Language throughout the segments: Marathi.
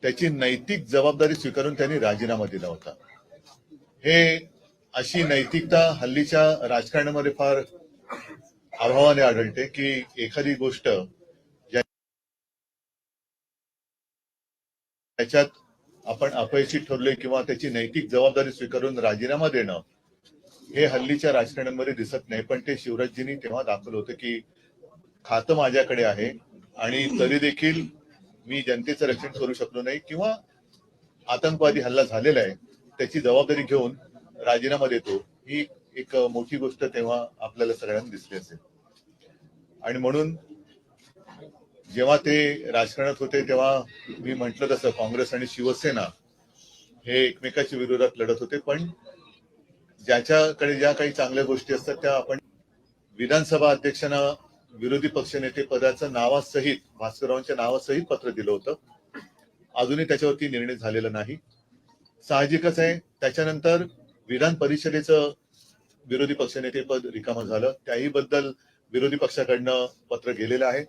त्याची नैतिक जबाबदारी स्वीकारून त्यांनी राजीनामा दिला होता. हे अशी नैतिकता हल्लीच्या राजकारणामध्ये फार अभावाने आढळते की एखादी गोष्ट त्याच्यात आपण अपयशी ठरलोय किंवा त्याची नैतिक जबाबदारी स्वीकारून राजीनामा देणं हे हल्लीच्या राजकारणामध्ये दिसत नाही. पण ते शिवराजजींनी तेव्हा दाखवलं होतं की खातं माझ्याकडे आहे आणि तरी देखील मी जनतेचं रक्षण करू शकलो नाही किंवा आतंकवादी हल्ला झालेला आहे त्याची जबाबदारी घेऊन राजीनामा देतो. ही एक मोठी गोष्ट तेव्हा आपल्याला सगळ्यांना दिसली असेल. आणि म्हणून जेव्हा ते राजकारणात होते तेव्हा मी म्हटलं तसं काँग्रेस आणि शिवसेना हे एकमेकाच्या विरोधात लढत होते. पण ज्याच्याकडे ज्या काही चांगल्या गोष्टी असतात त्या आपण विधानसभा अध्यक्षांना विरोधी पक्षनेते पदाचं नावासहित भास्कररावांच्या नावासहित पत्र दिलं होतं. अजूनही त्याच्यावरती निर्णय झालेला नाही. साहजिकच आहे. त्याच्यानंतर विधान परिषदेचं विरोधी पक्षनेते पद रिकामं झालं. त्याही बद्दल विरोधी पक्षाकडनं पत्र गेलेलं आहे.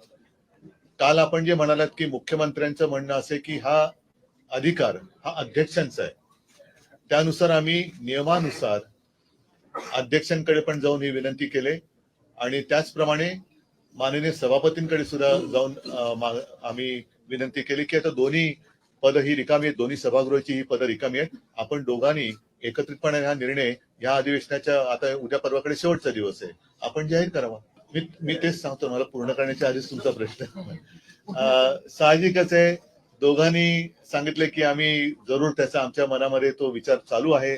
काल आपण जे म्हणालात की मुख्यमंत्र्यांचं म्हणणं असे की हा अधिकार हा अध्यक्षांचा आहे, त्यानुसार आम्ही नियमानुसार अध्यक्षांकडे पण जाऊन ही विनंती केली आणि त्याचप्रमाणे माननीय सभापतींकडे सुद्धा जाऊन आम्ही विनंती केली की आता दोन्ही पद ही रिकामी आहेत, दोन्ही सभागृहाची ही पदं रिकामी आहेत. आपण दोघांनी एकत्रितपणे हा निर्णय या अधिवेशनाच्या आता उद्या परवाकडे शेवटचा दिवस आहे, आपण जाहीर करावा. मी तेच सांगतो, मला पूर्ण करण्याच्या आधीच तुमचा प्रश्न. साहजिकच आहे. दोघांनी सांगितले की आम्ही जरूर त्याचा आमच्या मनामध्ये तो विचार चालू आहे.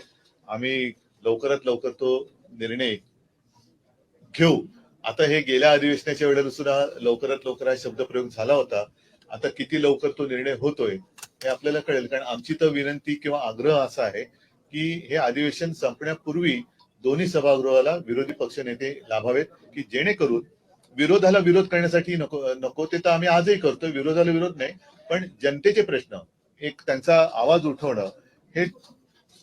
आम्ही लवकरात लवकर तो निर्णय घेऊ. आता हे गेल्या अधिवेशनाच्या वेळेला सुद्धा लवकरात लवकर हा शब्दप्रयोग झाला होता. आता किती लवकर तो निर्णय होतोय हे आपल्याला कळेल. कारण आमची तर विनंती किंवा आग्रह असा आहे की हे अधिवेशन संपण्यापूर्वी दोन्ही सभागृहाला विरोधी पक्षनेते लाभावेत की जेणेकरून विरोधाला विरोध करण्यासाठी नको ते तर आम्ही आजही करतो, विरोधाला विरोध नाही, पण जनतेचे प्रश्न एक त्यांचा आवाज उठवणं हे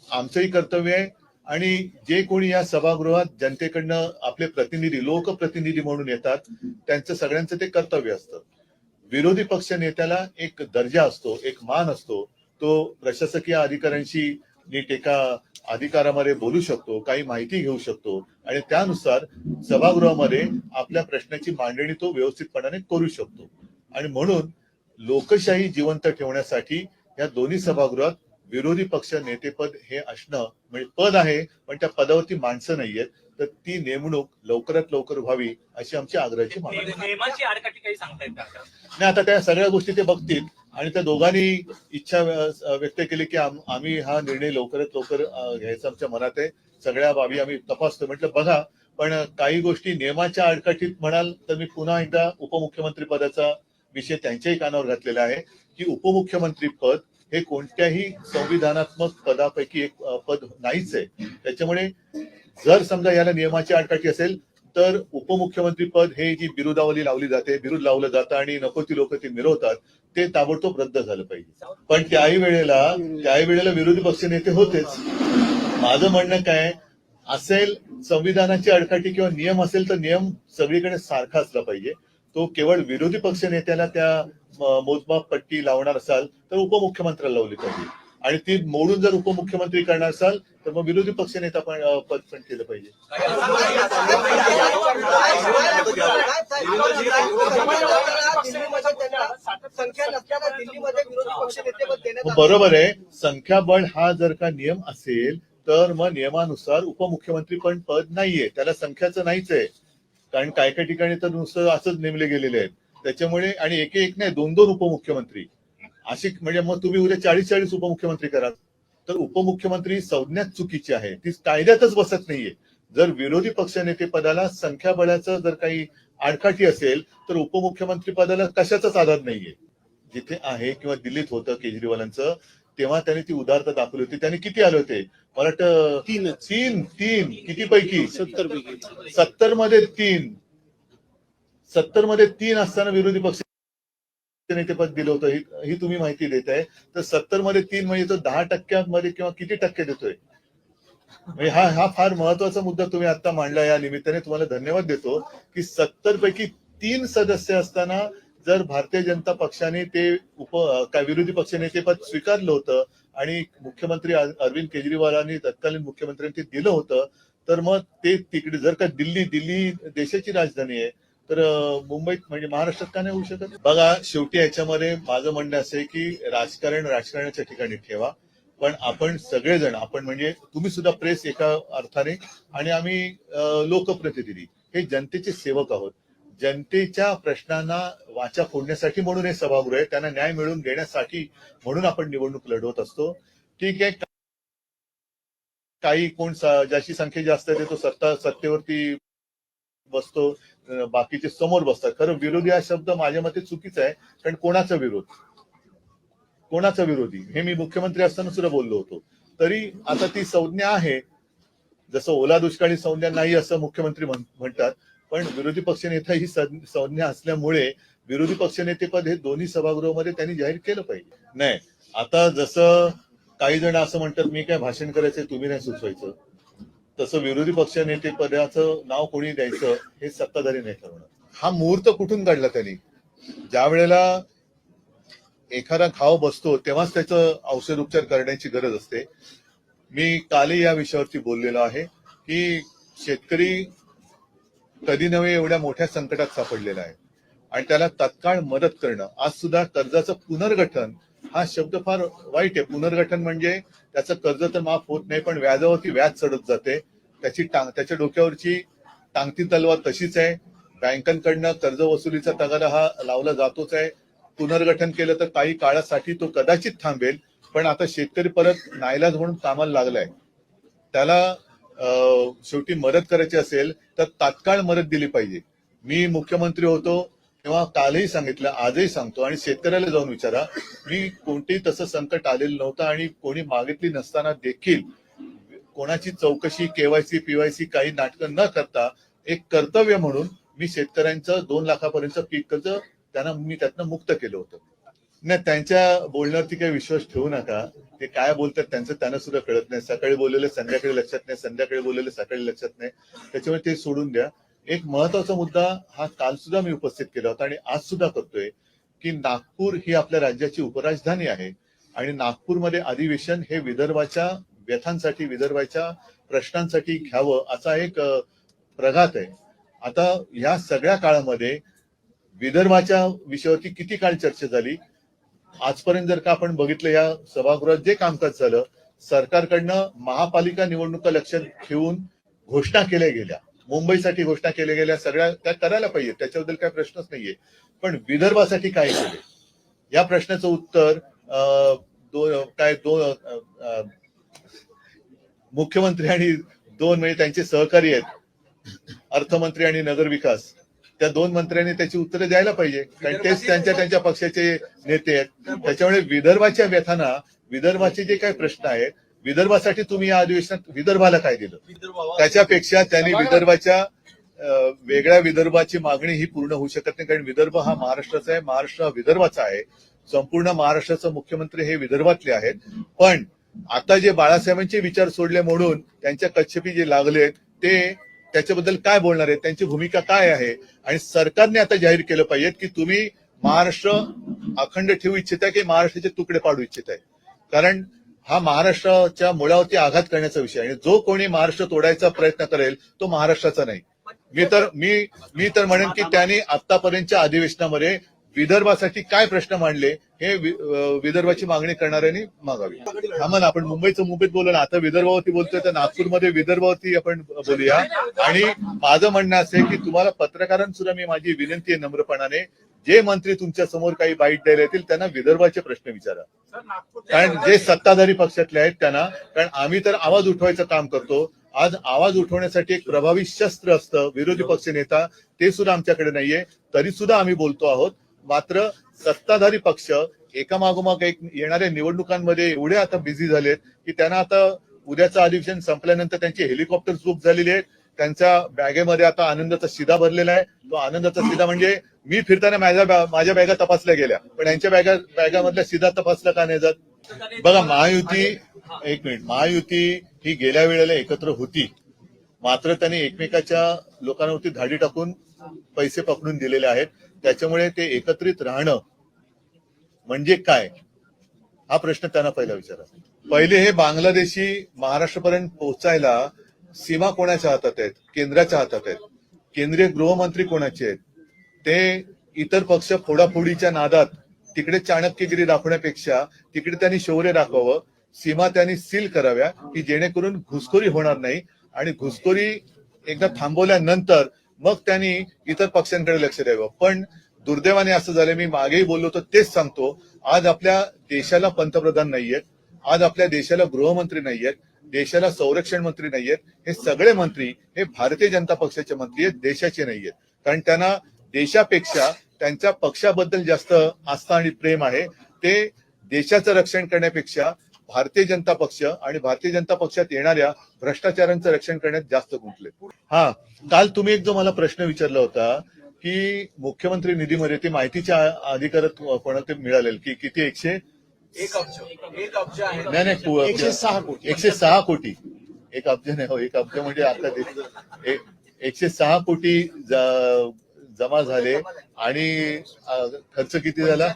आमचंही कर्तव्य आहे. आणि जे कोणी या सभागृहात जनतेकडनं आपले प्रतिनिधी लोकप्रतिनिधी म्हणून येतात त्यांचं सगळ्यांचं ते कर्तव्य असतं. विरोधी पक्ष नेत्याला एक दर्जा असतो, एक मान असतो. तो प्रशासकीय अधिकाऱ्यांशी नीट एका अधिकारामध्ये बोलू शकतो, काही माहिती घेऊ शकतो आणि त्यानुसार सभागृहामध्ये आपल्या प्रश्नाची मांडणी तो व्यवस्थितपणाने करू शकतो. आणि म्हणून लोकशाही जिवंत ठेवण्यासाठी या दोन्ही सभागृहात विरोधी पक्ष नेतेपद हे असणं म्हणजे पद आहे, पण त्या पदावरती माणसं नाहीयेत, तर ती नेमणूक लवकरात लवकर व्हावी अशी आमची आग्रहाची मागणी आहे. नाही, आता त्या सगळ्या गोष्टी ते बघतील आणि त्या दोघांनी इच्छा व्यक्त केली की आम्ही हा निर्णय लवकरात लवकर घ्यायचा आमच्या मनात आहे. सगळ्या बाबी आम्ही तपासतो. म्हटलं बघा, पण काही गोष्टी नियमाच्या आडकाठीत म्हणाल तर मी पुन्हा एकदा उपमुख्यमंत्री पदाचा विषय त्यांच्याही कानावर घातलेला आहे की उपमुख्यमंत्री पद हे कोणत्याही संविधानात्मक पदापैकी एक पद नाहीच आहे. त्याच्यामुळे जर समजा याला नियमाची आडकाठी असेल तर उपमुख्यमंत्री पद हे जी बिरुदावली लावली जाते, बिरुद लावलं जातं आणि नको ती लोक ते मिरवतात, ते ताबडतोब रद्द झालं पाहिजे. पण त्याही वेळेला विरोधी पक्ष नेते होतेच. माझं म्हणणं काय असेल, संविधानाची आडकाठी किंवा नियम असेल तर नियम सगळीकडे सारखा असला पाहिजे. तो केवळ विरोधी पक्ष नेत्याला त्या मोजमाप पट्टी लावणार असाल तर उपमुख्यमंत्र्याला लावली पाहिजे आणि ती मोडून जर उपमुख्यमंत्री करणार असाल तर मग विरोधी पक्ष नेता पण पद पण केलं पाहिजे. बरोबर आहे. संख्याबळ हा जर का नियम असेल तर मग नियमानुसार उपमुख्यमंत्री पण पद नाहीये, त्याला संख्याचं नाहीच आहे. कारण काय काय ठिकाणी तर नुसतं असंच नेमले गेलेले आहेत. त्याच्यामुळे आणि एक नाही, दोन उपमुख्यमंत्री अशी, म्हणजे मग तुम्ही उद्या 40 उपमुख्यमंत्री करा तर उपमुख्यमंत्री संज्ञाच चुकीची आहे, ती कायद्यातच बसत नाहीये. जर विरोधी पक्षनेते पदाला संख्याबळाचं जर काही आडकाठी असेल तर उपमुख्यमंत्री पदाला कशाचाच आधार नाहीये. जिथे आहे किंवा दिल्लीत होतं केजरीवालांचं तेव्हा त्यांनी ती उदारता दाखवली होती. त्यांनी किती आले होते, मला वाटतं तीन किती पैकी 70 मध्ये 3 असताना विरोधी पक्ष नेतेपद दिलं होतं. ही तुम्ही माहिती देत आहे. तर 70 मध्ये 3 म्हणजे तो 10% किंवा किती टक्के देतोय. म्हणजे हा फार महत्वाचा मुद्दा तुम्ही आता मांडला. या निमित्ताने तुम्हाला धन्यवाद देतो की 70 पैकी 3 सदस्य असताना जर भारतीय जनता पक्षाने ते काय विरोधी पक्षनेते पद स्वीकारलं होतं आणि मुख्यमंत्री अरविंद केजरीवालांनी तत्कालीन मुख्यमंत्र्यांनी ते दिलं होतं, तर मग ते तिकडे जर का दिल्ली देशाची राजधानी आहे, तर मुंबईत म्हणजे महाराष्ट्रात का नाही होऊ शकत? बघा, शेवटी याच्यामध्ये माझं म्हणणं असं आहे की राजकारणाच्या ठिकाणी ठेवा, पण आपण सगळेजण, आपण म्हणजे तुम्ही सुद्धा प्रेस एका अर्थाने आणि आम्ही लोकप्रतिनिधी हे जनतेचे सेवक आहोत. जनतेच्या प्रश्नांना वाचा फोडण्यासाठी म्हणून हे सभागृह आहे, त्यांना न्याय मिळवून देण्यासाठी म्हणून आपण निवडणूक लढवत असतो. ठीक आहे, काही कोण ज्याची संख्या जास्त आहे तो सत्तेवरती बसतो, बाकीचे समोर बसतात. खरं विरोधी हा शब्द माझ्या मते चुकीचा आहे, कारण कोणाचा विरोधी हे मी मुख्यमंत्री असताना सुद्धा बोललो होतो. तरी आता ती संज्ञा आहे, जसं ओला दुष्काळी संज्ञा नाही असं मुख्यमंत्री म्हणतात, पण विरोधी पक्षनेता ही संज्ञा असल्यामुळे विरोधी पक्षनेतेपद हे दोन्ही सभागृहामध्ये त्यांनी जाहीर केलं पाहिजे. नाही, आता जसं काही जण असं म्हणतात मी काय भाषण करायचंय तुम्ही नाही सुचवायचं, तसं विरोधी पक्षनेते पदाचं नाव कोणी द्यायचं हे सत्ताधारी नाही ठरवणार. हा मुहूर्त कुठून काढला त्यांनी? ज्या वेळेला एखादा घाव बसतो तेव्हाच त्याचं औषध उपचार करण्याची गरज असते. मी कालही या विषयावरती बोललेलो आहे की शेतकरी कधी नव्हे एवढ्या मोठ्या संकटात सापडलेला आहे आणि त्याला तात्काळ मदत करणं. आज सुद्धा कर्जाचं पुनर्गठन हा शब्द फार वाईट आहे. पुनर्गठन म्हणजे त्याचं कर्ज तर माफ होत नाही, पण व्याजावरती व्याज चढत जाते. त्याच्या डोक्यावरची टांगती तलवार तशीच आहे. बँकांकडनं कर्ज वसुलीचा तगारा हा लावला जातोच आहे. पुनर्गठन केलं तर काही काळासाठी तो कदाचित थांबेल, पण आता शेतकरी परत नाईलाज म्हणून कामाला लागलाय. त्याला शेवटी मदत करायची असेल तर तात्काळ मदत दिली पाहिजे. मी मुख्यमंत्री होतो तेव्हा कालही सांगितलं, आजही सांगतो आणि शेतकऱ्याला जाऊन विचारा, मी कोणतेही तसं संकट आलेलं नव्हतं आणि कोणी मागितली नसताना देखील कोणाची चौकशी, केवायसी पीवायसी काही नाटकं न करता एक कर्तव्य म्हणून मी शेतकऱ्यांचं 2 लाखापर्यंत पीक कर्ज मी त्यातनं मुक्त केलं होतं. नाही, त्यांच्या बोलण्यावरती काही विश्वास ठेवू नका. ते काय बोलतात त्यांना सुद्धा कळत नाही. सकाळी बोललेलं संध्याकाळी लक्षात नाही, संध्याकाळी बोललेलं सकाळी लक्षात नाही. त्याच्यामुळे ते सोडून द्या. एक महत्वाचा मुद्दा हा काल सुद्धा मी उपस्थित केला होता आणि आज सुद्धा करतोय की नागपूर ही आपल्या राज्याची उपराजधानी आहे आणि नागपूरमध्ये अधिवेशन हे विदर्भाच्या व्यथांसाठी, विदर्भाच्या प्रश्नांसाठी घ्यावं असा एक प्रघात आहे. आता या सगळ्या काळामध्ये विदर्भाच्या विषयावरती किती काळ चर्चा झाली आजपर्यंत? जर का आपण बघितलं या सभागृहात जे कामकाज झालं, सरकारकडनं महापालिका निवडणुका लक्षात घेऊन घोषणा केल्या गेल्या, मुंबईसाठी घोषणा केल्या गेल्या, सगळ्या त्या करायला पाहिजे, त्याच्याबद्दल काही प्रश्नच नाहीये. पण विदर्भासाठी काय केले या प्रश्नाचं उत्तर मुख्यमंत्री आणि 2 म्हणजे त्यांचे सहकारी आहेत, अर्थमंत्री आणि नगरविकास, त्या 2 मंत्र्यांनी त्याची उत्तरं द्यायला पाहिजे, कारण तेच त्यांच्या पक्षाचे नेते आहेत. त्याच्यामुळे विदर्भाच्या व्यथांना, विदर्भाचे जे काही प्रश्न आहेत, विदर्भासाठी तुम्ही या अधिवेशनात विदर्भाला काय दिलं, त्याच्यापेक्षा त्यांनी विदर्भाच्या वेगळ्या विदर्भाची मागणी ही पूर्ण होऊ शकत नाही, कारण विदर्भ हा महाराष्ट्राचा आहे, महाराष्ट्र हा विदर्भाचा आहे. संपूर्ण महाराष्ट्राचे मुख्यमंत्री हे विदर्भातले आहेत. पण आता जे बाळासाहेबांचे विचार सोडले म्हणून त्यांच्या कच्छपी जे लागले ते त्याच्याबद्दल काय बोलणार आहे, त्यांची भूमिका काय आहे? आणि सरकारने आता जाहीर केलं पाहिजे की तुम्ही महाराष्ट्र अखंड ठेवू इच्छिताय की महाराष्ट्राचे तुकडे पाडू इच्छिताय, कारण हा महाराष्ट्राच्या मुळावरती आघात करण्याचा विषय आहे आणि जो कोणी महाराष्ट्र तोडायचा प्रयत्न करेल तो महाराष्ट्राचा नाही. मी तर म्हणेन की त्यांनी आतापर्यंतच्या अधिवेशनामध्ये विदर्भासाठी काय प्रश्न मांडले हे विदर्भाची मागणी करणाऱ्यांनी मागावी. आम्हाला आपण मुंबईत बोललो ना, आता विदर्भावरती बोलतोय तर नागपूरमध्ये विदर्भावरती आपण बोलूया. आणि माझं म्हणणं असं आहे की तुम्हाला पत्रकारांसुद्धा मी माझी विनंती आहे नम्रपणाने, जे मंत्री तुमच्या समोर काही बाईट द्यायला येतील त्यांना विदर्भाचे प्रश्न विचारा, कारण जे सत्ताधारी पक्षातले आहेत त्यांना, कारण आम्ही तर आवाज उठवायचं काम करतो. आज आवाज उठवण्यासाठी एक प्रभावी शस्त्र असतं विरोधी पक्ष नेता, ते सुद्धा आमच्याकडे नाहीये, तरी सुद्धा आम्ही बोलतो आहोत. मात्र सत्ताधारी पक्ष एकामागोमाग एक येणाऱ्या निवडणुकांमध्ये एवढे आता बिझी झालेत की त्यांना आता उद्याचं अधिवेशन संपल्यानंतर त्यांची हेलिकॉप्टर बुक झालेली आहेत, त्यांच्या बॅगेमध्ये आता आनंदाचा शिदा भरलेला आहे. तो आनंदाचा शिदा म्हणजे मी फिरताना माझ्या बॅगा तपासल्या गेल्या, पण यांच्या बॅगामधल्या शिदा तपासला का नाही जात? बघा, महायुती ही गेल्या वेळेला एकत्र होती. मात्र त्यांनी एकमेकाच्या लोकांवरती धाडी टाकून पैसे पकडून दिलेले आहेत. त्याच्यामुळे ते एकत्रित राहणं म्हणजे काय हा प्रश्न त्यांना पहिला विचारा. पहिले हे बांगलादेशी महाराष्ट्रापर्यंत पोहोचायला सीमा कोणाच्या हातात आहेत? केंद्राच्या हातात आहेत. केंद्रीय गृहमंत्री कोणाचे आहेत? ते इतर पक्ष फोडाफोडीच्या नादात तिकडे चाणक्यगिरी दाखवण्यापेक्षा तिकडे त्यांनी शौर्य दाखवावं. सीमा त्यांनी सील कराव्या की जेणेकरून घुसखोरी होणार नाही, आणि घुसखोरी एकदा थांबवल्यानंतर मग त्यांनी इतर पक्षांकडे लक्ष द्यावं. पण दुर्दैवाने असं झालं, मी मागेही बोललो तर तेच सांगतो, आज आपल्या देशाला पंतप्रधान नाहीयेत, आज आपल्या देशाला गृहमंत्री नाहीयेत, देशाला संरक्षण मंत्री नाहीयेत. हे सगळे मंत्री हे भारतीय जनता पक्षाचे मंत्री आहेत, देशाचे नाहीयेत. कारण त्यांना देशापेक्षा त्यांच्या पक्षाबद्दल जास्त आस्था आणि प्रेम आहे. ते देशाचं रक्षण करण्यापेक्षा भारतीय जनता पक्ष आणि भारतीय जनता पक्षात येणाऱ्या भ्रष्टाचारांचं रक्षण करण्यात जास्त गुंतले. हा, काल तुम्ही एक जो मला प्रश्न विचारला होता की मुख्यमंत्री निधीमध्ये ती माहितीच्या अधिकारात कोणाला ते मिळालेल की किती 1 अब्ज आहे. नाही 106 कोटी. 106 कोटी. 1 अब्ज नाही हो, 1 अब्ज म्हणजे आता 106 कोटी जमा झाले आणि खर्च किती झाला?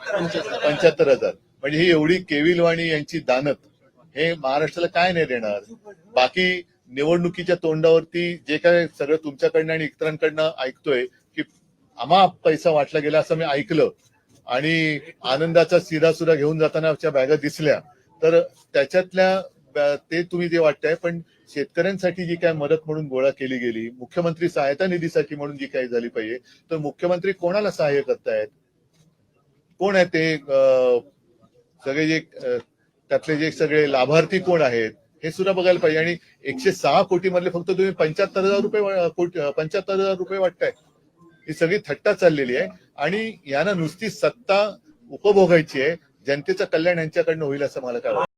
75,000. म्हणजे ही एवढी केविलवाणी यांची दानत हे महाराष्ट्राला काय नाही देणार. बाकी निवडणुकीच्या तोंडावरती जे काय सगळं तुमच्याकडनं आणि इतरांकडनं ऐकतोय की आम्हा पैसा वाटला गेला असं मी ऐकलं, आणि आनंदाचा सिरासुरा घेऊन जाताना बॅगा दिसल्या, तर त्याच्यातल्या ते तुम्ही जे वाटतंय. पण शेतकऱ्यांसाठी जी काय मदत म्हणून गोळा केली गेली, मुख्यमंत्री सहायता निधीसाठी म्हणून जी काही झाली पाहिजे, तर मुख्यमंत्री कोणाला सहाय्य करतायत? कोण आहे ते सगळे जे त्यातले जे सगळे लाभार्थी कोण आहेत हे सुद्धा बघायला पाहिजे. आणि 106 कोटी मधले फक्त तुम्ही 75,000 रुपये वाटताय. ही सगळी थट्टा चाललेली आहे आणि यांना नुसती सत्ता उपभोगायची आहे. जनतेचं कल्याण यांच्याकडनं होईल असं मला काय वाटतं.